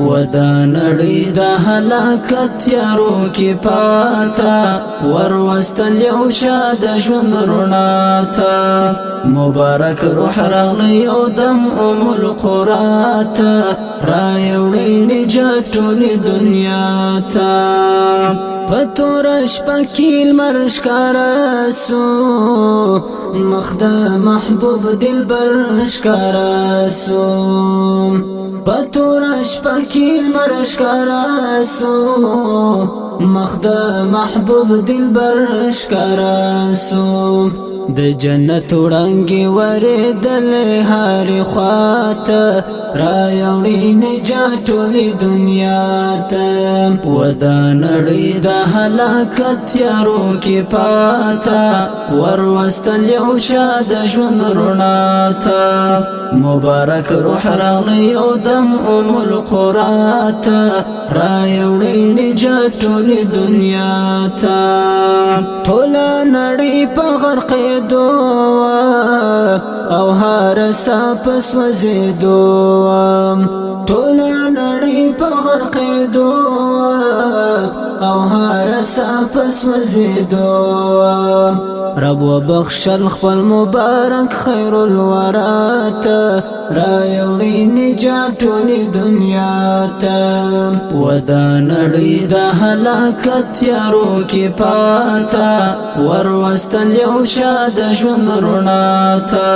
ودا نړۍ د هلاکت تیارو کې پاتا وروستل یو شاد ژوند رڼا ته مبارک روح راغلی یو دم القرآن ته راوړی نجات ټولې دنیا ته پتور شپه کې لمر ښکاره سو مخ د محبوب دلبر ښکاره سو پتور شپه کې لمر ښکاره سو مخ د محبوب دلبر ښکاره سو د جنت وړانګې ورېدلې هر خواته راوړی نجات ټولې دنیا ته ودا نړۍ د هلاکت تیارو کې پاتا وروستل یو شاد ژوند رڼا ته مبارک روح راغلی یو دم القرآن ته راوړی نجات ټولې دنیا ته ټوله نړۍ په غرقېدو او هر ساپ سوځېدو ټوله نړۍ په غرقېدو او هر ساپ سوځېدو رب وبخشل خپل مبارک خیر الورا ته راوړی نجات ټولې دنیا ته ودا نړۍ د هلاکت تیارو کې پاتا وروستل یو شاد ژوند رڼا ته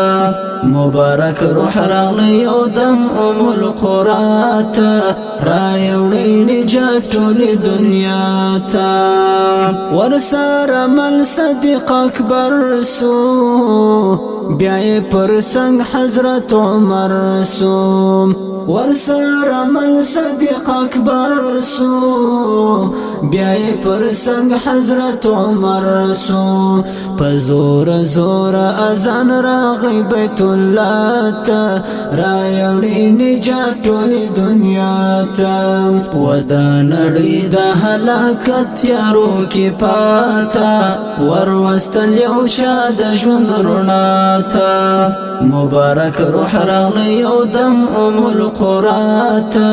مبارک روح راغلی یو دم القرآن ته راوړی نجات ټولې دنیا ته ورسره مل صدیق اکبر سو بیا پر څنګ حضرت عمر سو ورسره مل صدیق اکبر سو بیا پر څنګ حضرت عمر سو په زور زور اذان راغی بیت الله ته راوړی نجات ټولې دنیا ته ودا نړۍ د هلاکت تیارو کې پاتا وروستل یو شاد ژوند رڼا ته مبارک روح راغلی یو دم القرآن ته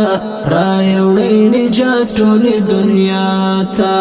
راوړی نجات ټولې دنیا ته